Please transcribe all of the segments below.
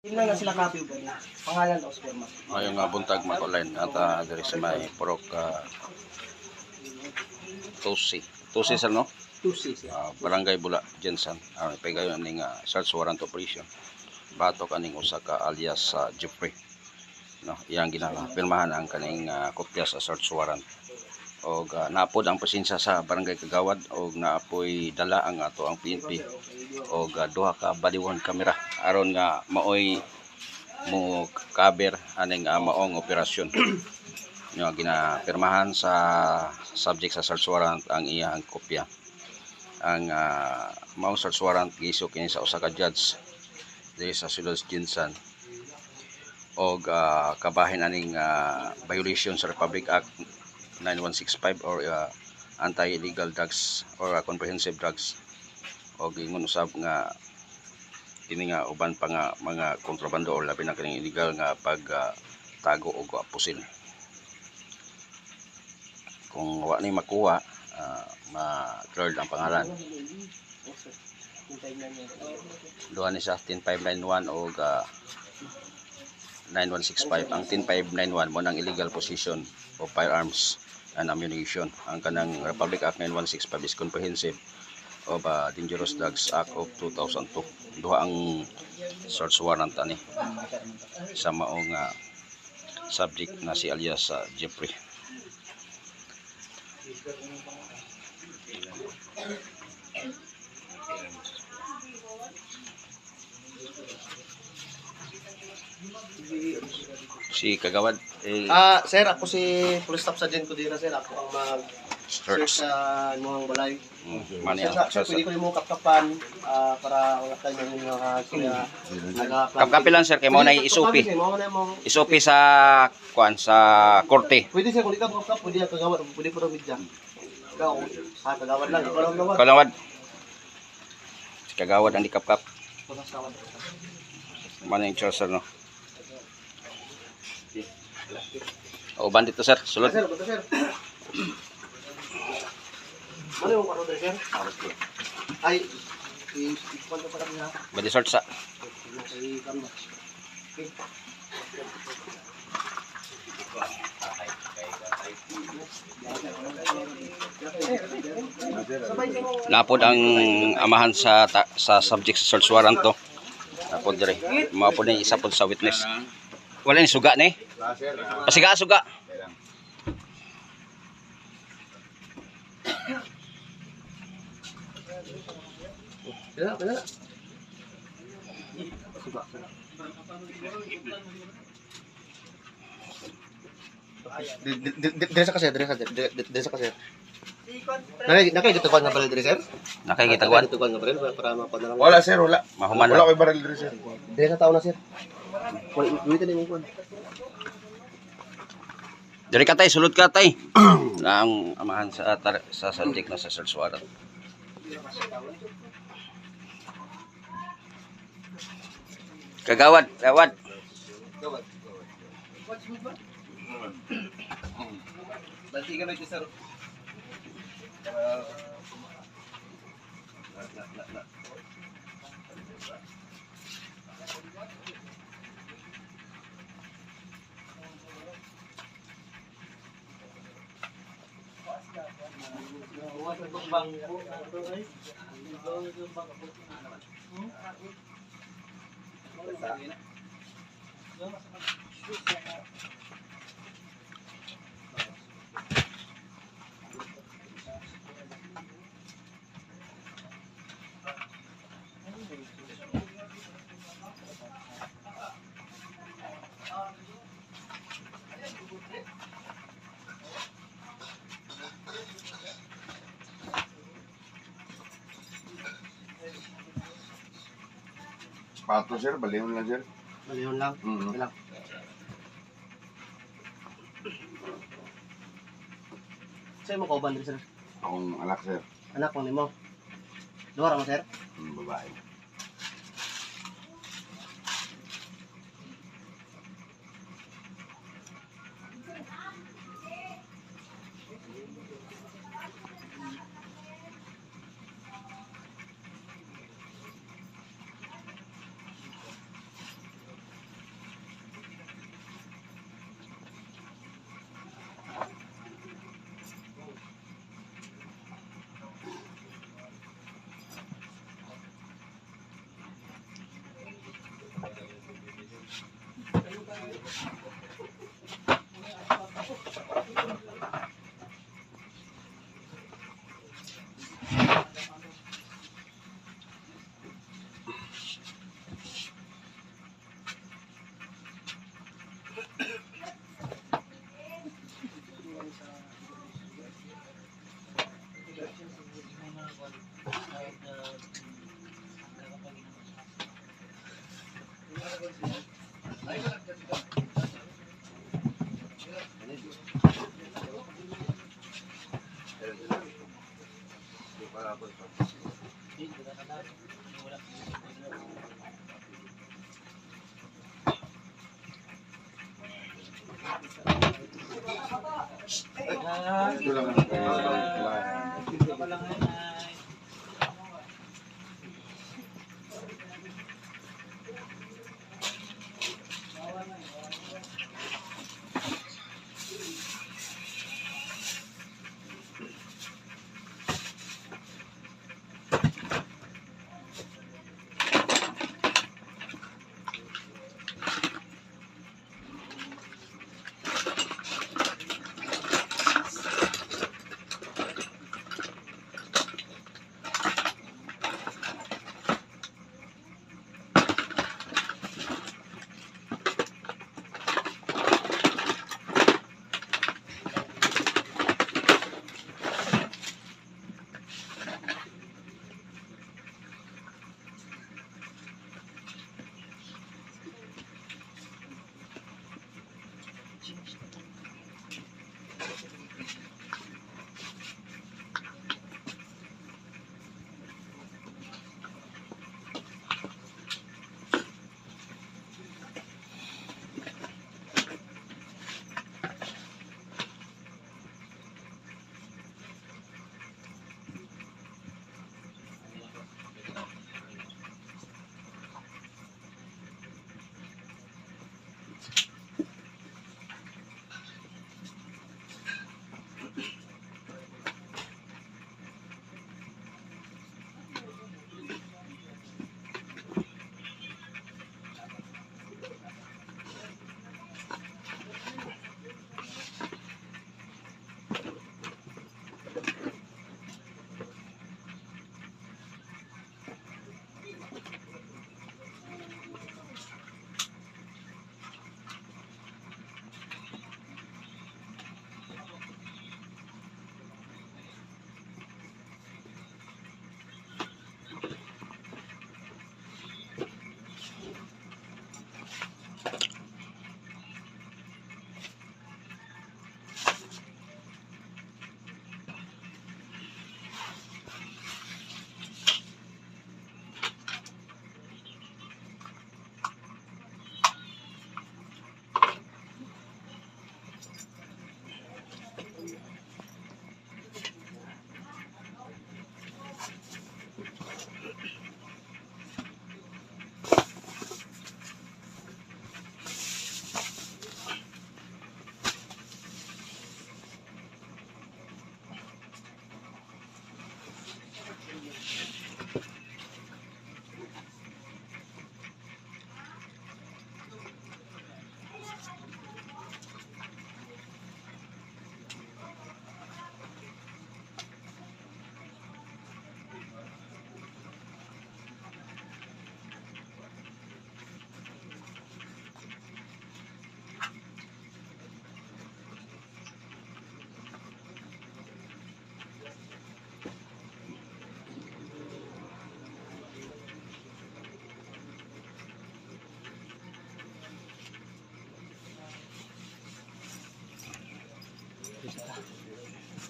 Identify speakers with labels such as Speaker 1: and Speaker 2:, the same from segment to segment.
Speaker 1: Yun lang na sila copy ba niya. Pangalan o sperma.
Speaker 2: Ngayong buntag mag-online at diri sa may Purok Tusi sa no?
Speaker 1: Tusi siya.
Speaker 2: Barangay Bula, Jensan. Pagayon ning search warrant operation. Batok kaning usa ka alias sa Jeffrey. No, iyang ginapirmahan ang kaning kopya sa search warrant. Og naapod ang presensya sa barangay Kagawad og naapoy dala ang ato ang PNP og duha ka body worn camera aron nga maoy mo cover aning maong operasyon. Nga ginapirmahan sa subject sa search warrant ang iyang kopya. Ang maong search warrant giisyu kini sa usa ka judge diri sa Sulod Jinsan og kabahin aning violation sa Republic Act 9165 or anti-illegal drugs or comprehensive drugs og ingon usab nga kini nga uban pa nga mga kontrabando or labi na kining illegal nga pag tago og pusil. Kung wa ni makuha ma-cleared ang pangalan. Duha ni sa 10591 og 9165. Ang 10591 mo nang illegal possession of firearms and ammunition. Ang kanang Republic Act 9165 is comprehensive of Dangerous Drugs Act of 2002. Duha ang search warrant ani sa maong subject na si alias Jeffrey. Si Kagawad
Speaker 1: Sir, ako si Police Staff Sergeant Cudera, sir. Ako ang mag-search sa mga balay. Sir, pwede ko yung kapkapan para wala tayo ng
Speaker 2: kapkapi lang sir kay mo na isupi. Isupi sa kuan sa korte.
Speaker 1: Pwede sir, kung ikaw kapkap, pwede ang Kagawad, pwede po rin dyan. Ikaw, Kagawad lang, ikaw lang Kagawad.
Speaker 2: Kagawad. Si Kagawad ang dikapkap. Mana yung chair sir no? O bandit to sir, sulod.
Speaker 1: Sir, basta sir. Ano yung karo sir? Ay, i-kwento pa kami ha.
Speaker 2: Badi search sa. Napod ang amahan sa subject sa search warrant to. Napod dire. Mapod ni isa pod sa witness. Wala ni suga ni. Pasiga-suga.
Speaker 1: Kaya. Dire sa kasi. Nakikitakuan nga baril dire sir?
Speaker 2: Nakikitakuan.
Speaker 1: Nakikitakuan nga baril para mapadala.
Speaker 3: Wala sir, wala.
Speaker 2: Mahuman
Speaker 3: Wala
Speaker 2: na.
Speaker 3: ko'y baril diri sir.
Speaker 1: Dire sa tao na sir. Wait na yung kuan.
Speaker 2: Dari ka tay, sulod ka tay. Na ang amahan sa subject na sa search warrant. Kagawad.
Speaker 1: Banti ka na ito sir.
Speaker 3: Pato sir, baliwan lang sir.
Speaker 1: Maliyon lang.
Speaker 3: Mhm.
Speaker 1: Lang. Sa'yo mo kauban din sir.
Speaker 3: Akong anak sir.
Speaker 1: Anak mo ni mo. Luwara mo sir.
Speaker 3: Babae. Ito lang ang kailangan.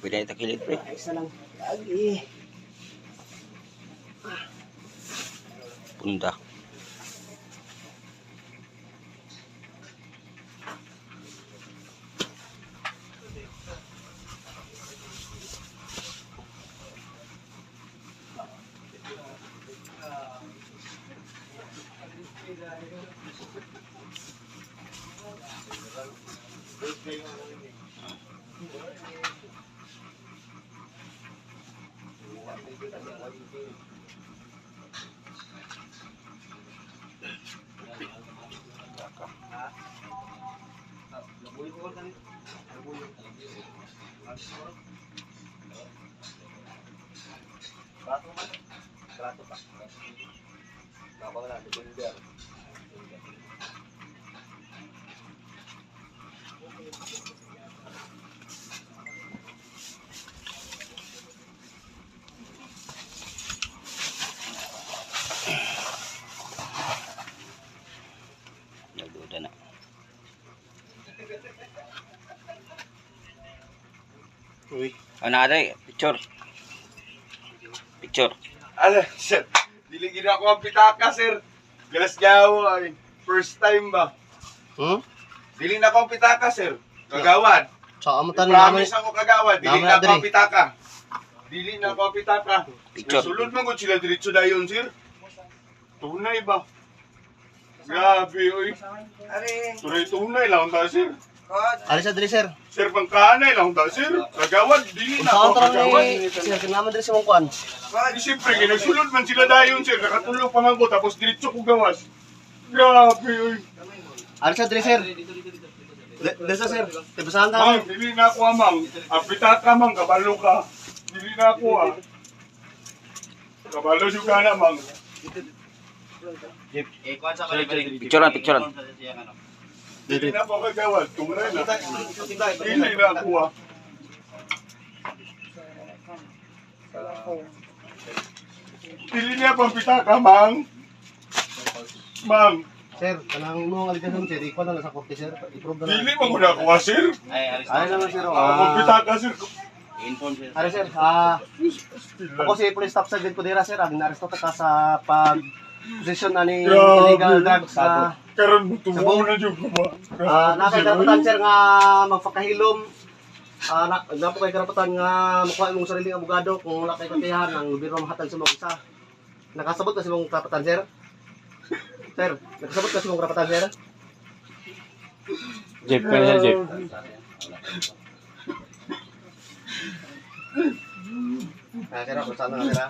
Speaker 2: Pwede na itakilid, pre.
Speaker 1: Isa lang. Lagi.
Speaker 2: Punda. Nagduda na.
Speaker 1: Uy.
Speaker 2: Ano aday? Picture. Picture.
Speaker 3: Ala, sir. Dili gina ako ang pitaka, sir. Galasgaw ay first time ba? Dili na ako ang pitaka, sir. Kagawad.
Speaker 1: Sa amutan namin.
Speaker 3: Promise ako kagawad. Dili
Speaker 1: Naman
Speaker 3: na ako
Speaker 1: na,
Speaker 3: ang pitaka. Dili na ako ang pitaka.
Speaker 2: Picture.
Speaker 3: Sulod man ko sila diretso dayon, sir. Tunay ba? Grabe, oy. Tunay lang ta, sir.
Speaker 1: Alis sa diri sir.
Speaker 3: Sir, pangkanay lang ta, sir. Kagawad, dili na
Speaker 1: Saan
Speaker 3: ako
Speaker 1: tarang
Speaker 3: kagawad.
Speaker 1: ni sir kinalaman diri sa mong kuan.
Speaker 3: Siyempre, ginagsulod man sila dayon, sir. Nakatulog pa man ko, tapos diretso ko gawas. Grabe, oy.
Speaker 1: Alis sa diri sir. Desa sir. Tibasahan ta.
Speaker 3: Mang, dili na ako, amang. Apitaka, mang, kabalo ka. Dili na ako, ah. Kabalo juga na, mang.
Speaker 2: Picturean, picturean.
Speaker 3: Dili na ako kagawad. Tunay na. Dili na ako, ah. Dili na ako ang pitaka, mang. Mang,
Speaker 1: Sir, kanang mo ang aligasyon sir, ikaw na sa korte sir. I-prove na.
Speaker 3: dili mo ko na ako, ah, sir.
Speaker 1: Ay naman sir.
Speaker 3: Ako ang pitaka, sir.
Speaker 1: Ari sir, ako si Police Staff Sergeant Codera sir, ang inaresto ta ka sa pag-possession ani illegal drugs sa
Speaker 3: Karon mo tumuo na dyan ko ba?
Speaker 1: nasa karapatan sir nga magpakahilom. Napo kay karapatan nga makuha imong sariling abogado kung wala kay katiyahan ang gobyerno mahatag sa mga isa. Nakasabot ka sa imong karapatan sir? Sir, nakasabot ka sa imong karapatan sir?
Speaker 2: Jeep, kaya Jeep.
Speaker 1: Sir, ako sana sir.